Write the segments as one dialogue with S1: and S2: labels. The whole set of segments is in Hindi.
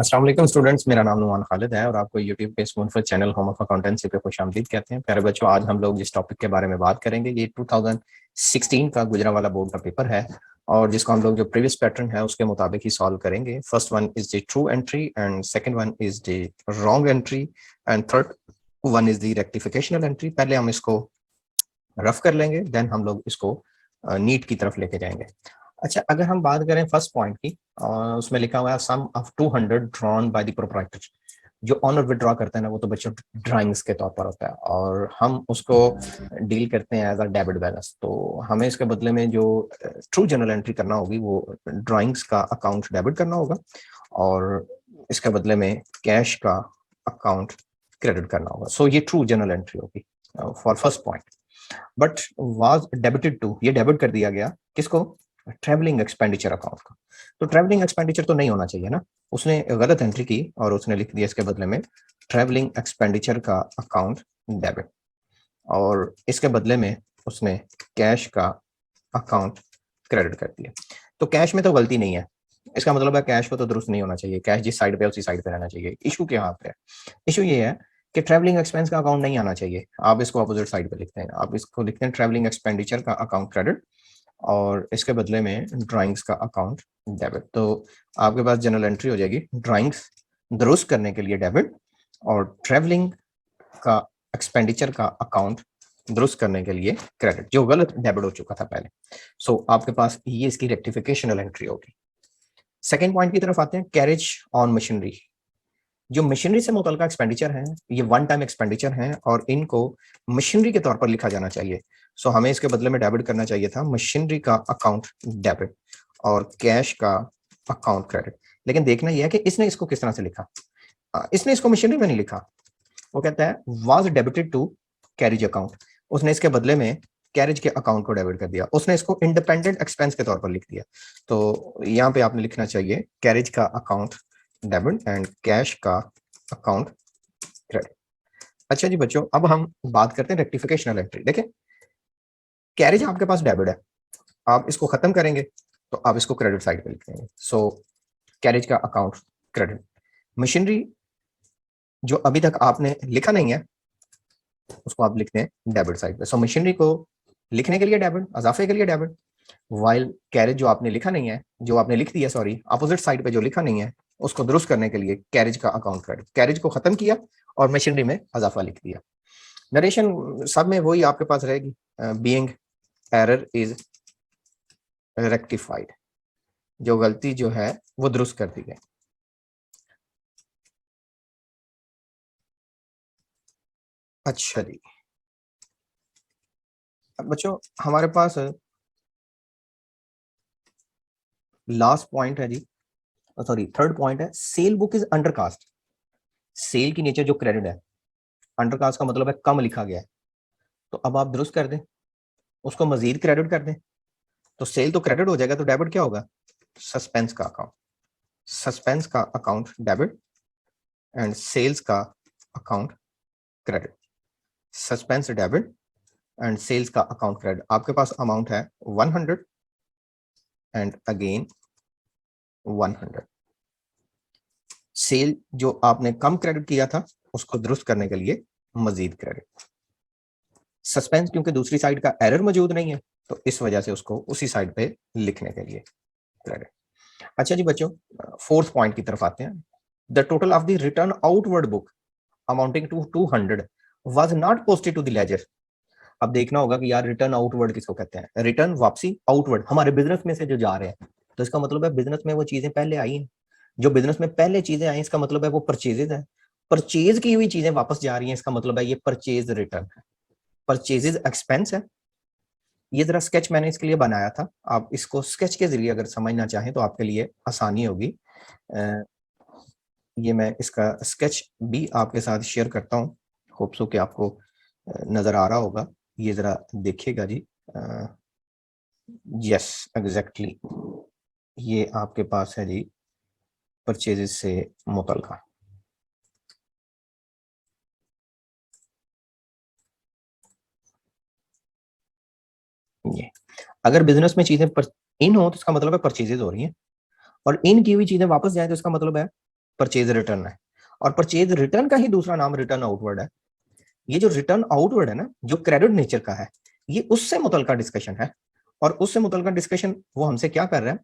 S1: अस्सलाम वालेकुम स्टूडेंट्स, मेरा नाम नुमान खालिद है और आपको यूट्यूब पे spoonful channel home of accountancy पे खुशामदीद कहते हैं। प्यारे बच्चों, आज हम लोग जिस टॉपिक के बारे में बात करेंगे ये 2016 का गुजरांवाला बोर्ड का पेपर है और जिसको हम लोग जो प्रीवियस पैटर्न है उसके मुताबिक ही सॉल्व करेंगे। First one is the true entry and second one is the wrong entry and third one is the rectificational entry. पहले हम इसको रफ कर लेंगे, देन हम लोग इसको नीट की तरफ लेके जाएंगे। अच्छा, अगर हम बात करें फर्स्ट पॉइंट की, उसमें लिखा हुआ है sum of 200 drawn by the proprietor. जो ऑनर विड्रॉ करता है ना, वो तो बच्चों ड्राइंग्स के तौर पर होता है और हम उसको डील करते हैं एज अ डेबिट बैलेंस। तो हमें इसके बदले में जो ट्रू जर्नल एंट्री करना होगी वो ड्राइंग्स का अकाउंट डेबिट करना होगा और इसके बदले में कैश का अकाउंट क्रेडिट करना होगा। सो ये ट्रू जर्नल एंट्री होगी for first point. But was debited to, ये डेबिट कर दिया गया किसको? ट्रैवलिंग एक्सपेंडिचर अकाउंट का। तो ट्रैवलिंग एक्सपेंडिचर तो नहीं होना चाहिए ना, उसने गलत एंट्री की और उसने लिख दिया इसके बदले में ट्रैवलिंग एक्सपेंडिचर का अकाउंट डेबिट और इसके बदले में उसने कैश का अकाउंट क्रेडिट कर दिया। तो कैश में तो गलती नहीं है, इसका मतलब है कैश को तो दुरुस्त नहीं होना चाहिए, कैश जिस साइड पे उसी साइड पे रहना चाहिए। इशू क्या पे है? इशू ये है कि ट्रैवलिंग एक्सपेंस का अकाउंट नहीं आना चाहिए, आप इसको अपोजिट साइड पे लिखते हैं, आप इसको लिखते हैं ट्रैवलिंग एक्सपेंडिचर का अकाउंट क्रेडिट और इसके बदले में ड्राइंग्स का अकाउंट डेबिट। तो आपके पास जनरल एंट्री हो जाएगी ड्राइंग्स दुरुस्त करने के लिए डेबिट और ट्रैवलिंग का एक्सपेंडिचर का अकाउंट दुरुस्त करने के लिए क्रेडिट, जो गलत डेबिट हो चुका था पहले। सो आपके पास ये इसकी रेक्टिफिकेशनल एंट्री होगी। सेकेंड पॉइंट की तरफ आते हैं, कैरेज ऑन मशीनरी। जो मशीनरी से मुतल्लिका एक्सपेंडिचर है ये वन टाइम एक्सपेंडिचर है और इनको मशीनरी के तौर पर लिखा जाना चाहिए। सो हमें इसके बदले में डेबिट करना चाहिए था मशीनरी का अकाउंट डेबिट और कैश का अकाउंट क्रेडिट। लेकिन देखना यह है कि इसने इसको किस तरह से लिखा। इसने इसको मशीनरी में नहीं लिखा, वो कहता है was debited to carriage account, उसने इसके बदले में कैरेज के अकाउंट को डेबिट कर दिया, उसने इसको इंडिपेंडेंट एक्सपेंस के तौर पर लिख दिया। तो यहाँ पे आपने लिखना चाहिए कैरेज का अकाउंट डेबिट एंड कैश का अकाउंट क्रेडिट। अच्छा जी बच्चों, अब हम बात करते हैं रेक्टिफिकेशनल एंट्री। देखें, कैरेज आपके पास डेबिट है, आप इसको खत्म करेंगे तो आप इसको क्रेडिट साइड पे लिख देंगे। सो कैरेज का अकाउंट क्रेडिट। मशीनरी जो अभी तक आपने लिखा नहीं है उसको आप लिखते हैं डेबिट साइड पे। सो मशीनरी को लिखने के लिए डेबिट, अजाफे के लिए डेबिट, वाइल कैरेज जो आपने लिखा नहीं है, जो आपने लिख दिया, सॉरी अपोजिट साइड पे जो लिखा नहीं है उसको दुरुस्त करने के लिए कैरेज का अकाउंट क्रेडिट। कैरेज को खत्म किया और मशीनरी में अजाफा लिख दिया। नरेशन सब में वही आपके पास रहेगी, बीइंग एरर इज रेक्टिफाइड, जो गलती जो है वो दुरुस्त कर दी गई। अच्छा जी, अब बच्चों हमारे पास लास्ट पॉइंट है जी, सॉरी थर्ड पॉइंट है, sale book is undercast. Sale की नीचे जो क्रेडिट है, अंडर कास्ट का मतलब है कम लिखा गया है, तो अब आप दुरुस्त कर दें, उसको मजीद क्रेडिट कर दें, तो सेल तो क्रेडिट हो जाएगा, तो डेबिट क्या होगा? सस्पेंस का अकाउंट, सस्पेंस का अकाउंट डेबिट एंड सेल्स का account credit. Suspense debit and sales का अकाउंट क्रेडिट। आपके पास अमाउंट है 100 एंड अगेन 100। सेल जो आपने कम क्रेडिट किया था उसको दुरुस्त करने के लिए मजीद क्रेडिट। सस्पेंस क्योंकि दूसरी साइड का एरर मौजूद नहीं है तो इस वजह से उसको उसी साइड पे लिखने के लिए क्रेडिट। अच्छा जी बच्चों, फोर्थ पॉइंट की तरफ आते हैं। The total of the return outward book amounting to 200 was not posted to the ledger. अब देखना होगा कि यार रिटर्न आउटवर्ड किसको कहते हैं? रिटर्न वापसी, आउटवर्ड हमारे बिजनेस में से जो जा रहे हैं, तो इसका मतलब है बिजनेस में वो चीजें पहले आई हैं, जो बिजनेस में पहले चीजें आई इसका मतलब है वो परचेजेज है। परचेज की हुई चीजें वापस जा रही हैं, इसका मतलब है ये परचेज रिटर्न है, परचेजेज एक्सपेंस है। ये जरा स्केच मैंने इसके लिए बनाया था, आप इसको स्केच के जरिए अगर समझना चाहें तो आपके लिए आसानी होगी। ये मैं इसका स्केच भी आपके साथ शेयर करता हूँ, होप सो कि आपको नजर आ रहा होगा। ये जरा देखिएगा जी। यस एग्जैक्टली, ये आपके पास है जी परचेजेस से मुतल्लिका। ये अगर बिजनेस में चीजें इन हो तो इसका मतलब है परचेजेज हो रही हैं, और इन की हुई चीजें वापस जाए तो इसका मतलब है परचेज रिटर्न है, और परचेज रिटर्न का ही दूसरा नाम रिटर्न आउटवर्ड है। ये जो रिटर्न आउटवर्ड है ना, जो क्रेडिट नेचर का है, ये उससे मुतल्लिका डिस्कशन है। और उससे मुतल्लिका डिस्कशन वो हमसे क्या कर रहा है,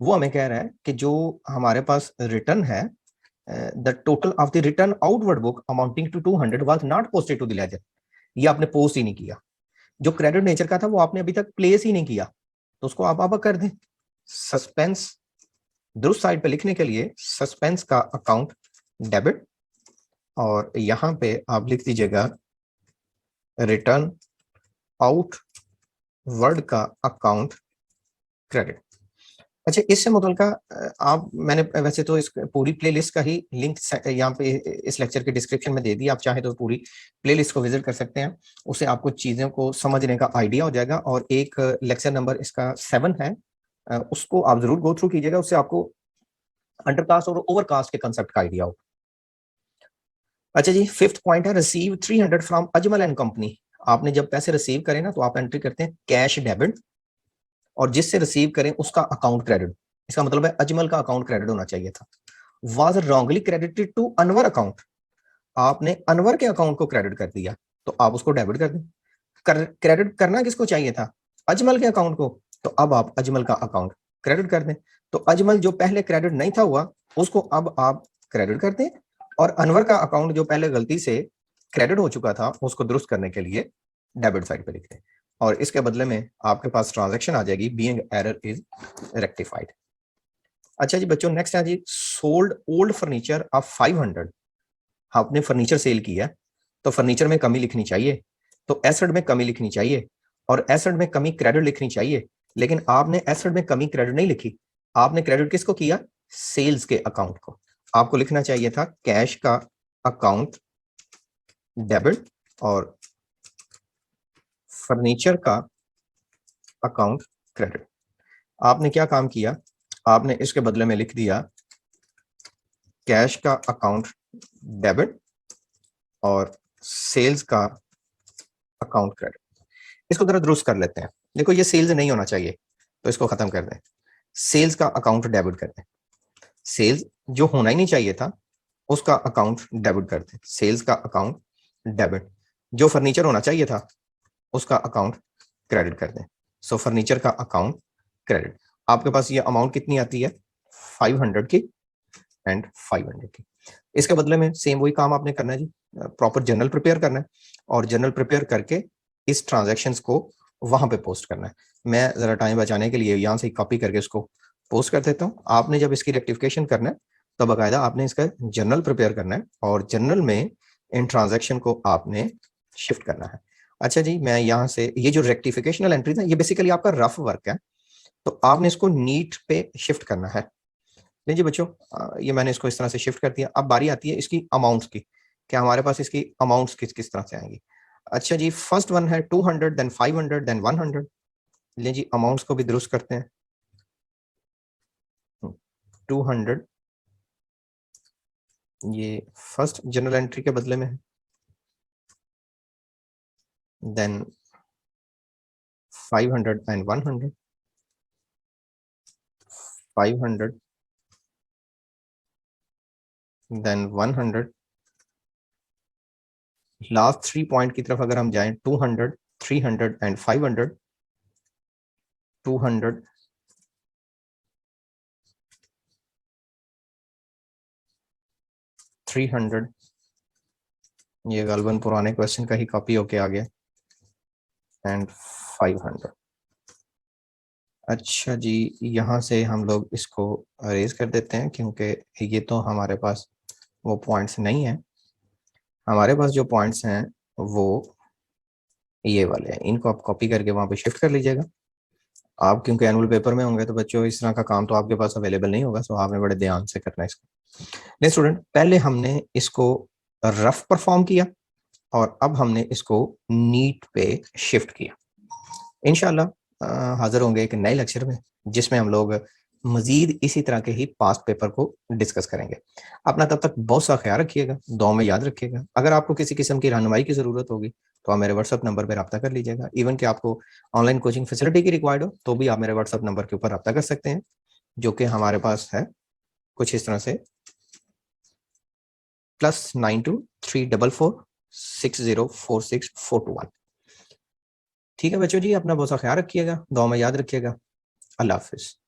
S1: वो हमें कह रहा है कि जो हमारे पास रिटर्न है, the total of the return outward book amounting to 200 was not posted to the ledger. ये आपने पोस्ट ही नहीं किया। जो क्रेडिट नेचर का था वो आपने अभी तक प्लेस ही नहीं किया, तो उसको आप अब कर दें। सस्पेंस दुरुस्त साइड पे लिखने के लिए सस्पेंस का अकाउंट डेबिट, और यहां पे आप लिख दीजिएगा रिटर्न आउटवर्ड का अकाउंट क्रेडिट। अच्छा, इससे मुतल्लिका आप, मैंने वैसे तो इस पूरी प्लेलिस्ट का ही लिंक यहाँ पे इस लेक्चर के डिस्क्रिप्शन में दे दी, आप चाहे तो पूरी प्लेलिस्ट को विजिट कर सकते हैं, उससे आपको चीज़ों को समझने का आइडिया हो जाएगा। और एक लेक्चर नंबर इसका 7 है, उसको आप जरूर गो थ्रू कीजिएगा, उससे आपको अंडरकास्ट और ओवरकास्ट के कंसेप्ट का आइडिया हो। अच्छा जी, 5th पॉइंट है receive 300 from Ajmal and company. आपने जब पैसे रिसीव करें ना, तो आप एंट्री करते हैं कैश डेबिट, और जिससे रिसीव करें उसका अकाउंट क्रेडिट। इसका मतलब है अजमल का अकाउंट क्रेडिट होना चाहिए था। Was wrongly credited to Anwar account, आपने अनवर के अकाउंट को क्रेडिट कर दिया, तो आप उसको डेबिट कर दें। क्रेडिट करना किसको चाहिए था, अजमल के अकाउंट को, तो अब आप अजमल का अकाउंट क्रेडिट कर दें। तो अजमल जो पहले क्रेडिट नहीं था हुआ, उसको अब आप क्रेडिट कर दें, और अनवर का अकाउंट जो पहले गलती से क्रेडिट हो चुका था, उसको दुरुस्त करने के लिए डेबिट साइड पे लिख दें, और इसके बदले में आपके पास ट्रांजैक्शन आ जाएगी बीइंग एरर इज रेक्टिफाइड। अच्छा जी बच्चों, नेक्स्ट है जी सोल्ड ओल्ड फर्नीचर ऑफ 500। आपने फर्नीचर सेल किया, तो फर्नीचर में कमी लिखनी चाहिए, तो एसेट में कमी लिखनी चाहिए, और एसेट में कमी क्रेडिट लिखनी चाहिए। लेकिन आपने एसेट में कमी क्रेडिट नहीं लिखी, आपने क्रेडिट किसको किया, सेल्स के अकाउंट को। आपको लिखना चाहिए था कैश का अकाउंट डेबिट और फर्नीचर का अकाउंट क्रेडिट। आपने क्या काम किया, आपने इसके बदले में लिख दिया कैश का अकाउंट डेबिट और सेल्स का अकाउंट क्रेडिट। इसको जरा दुरुस्त कर लेते हैं। देखो, ये सेल्स नहीं होना चाहिए, तो इसको खत्म कर दें, सेल्स का अकाउंट डेबिट कर दें। सेल्स जो होना ही नहीं चाहिए था, उसका अकाउंट डेबिट कर दें, सेल्स का अकाउंट डेबिट। जो फर्नीचर होना चाहिए था, उसका अकाउंट क्रेडिट कर दें। सो फर्नीचर का अकाउंट क्रेडिट। आपके पास ये अमाउंट कितनी आती है, 500 की एंड 500 की। इसके बदले में सेम वही काम आपने करना है जी, प्रॉपर जर्नल प्रिपेयर करना है, और जर्नल प्रिपेयर करके इस ट्रांजैक्शंस को वहां पे पोस्ट करना है। मैं जरा टाइम बचाने के लिए यहाँ से कॉपी करके उसको पोस्ट कर देता हूँ। आपने जब इसकी रेक्टिफिकेशन करना है, तो बाकायदा आपने इसका जर्नल प्रिपेयर करना है, और जर्नल में इन ट्रांजैक्शन को आपने शिफ्ट करना है। अच्छा जी, मैं यहाँ से ये जो रेक्टिफिकेशनल एंट्री था, ये बेसिकली आपका रफ वर्क है, तो आपने इसको नीट पे शिफ्ट करना है। नहीं जी बच्चों, ये मैंने इसको इस तरह से शिफ्ट कर दिया। अब बारी आती है इसकी अमाउंट्स की, क्या हमारे पास इसकी अमाउंट्स किस किस तरह से आएंगी। अच्छा जी, फर्स्ट वन है 200, देन 500, देन 100। ले जी, अमाउंट्स को भी दुरुस्त करते हैं। 200 ये फर्स्ट जनरल एंट्री के बदले में है, then 500 and 100, 500 then 100। Last 3 point की तरफ अगर हम जाएं, 200, 300 एंड 500, 200, 300, ये गालबन पुराने क्वेश्चन का ही कॉपी होके आ गया, एंड 500। अच्छा जी, यहाँ से हम लोग इसको अरेज कर देते हैं, क्योंकि ये तो हमारे पास वो पॉइंट्स नहीं है। हमारे पास जो पॉइंट्स हैं वो ये वाले हैं, इनको आप कॉपी करके वहाँ पे शिफ्ट कर लीजिएगा। आप क्योंकि एनुअल पेपर में होंगे, तो बच्चों इस तरह का काम तो आपके पास अवेलेबल नहीं होगा, सो आपने बड़े ध्यान से करना है इसको। नहीं स्टूडेंट, पहले हमने इसको रफ परफॉर्म किया, और अब हमने इसको नीट पे शिफ्ट किया। इंशाल्लाह हाजिर होंगे एक नए लेक्चर में, जिसमें हम लोग मजीद इसी तरह के ही पास्ट पेपर को डिस्कस करेंगे। अपना तब तक बहुत सा ख्याल रखिएगा, दुआ में याद रखिएगा। अगर आपको किसी किस्म की रहनुमाई की ज़रूरत होगी, तो आप मेरे व्हाट्सअप नंबर पर रब्ता कर लीजिएगा। इवन कि आपको ऑनलाइन कोचिंग फैसिलिटी की रिक्वायर्ड हो, तो भी आप मेरे व्हाट्सअप नंबर के ऊपर रब्ता कर सकते हैं, जो कि हमारे पास है कुछ इस तरह से +923446046421। ठीक है बच्चों जी, अपना बहुत सा ख्याल रखिएगा, दुआ में याद रखिएगा। अल्लाह हाफिज।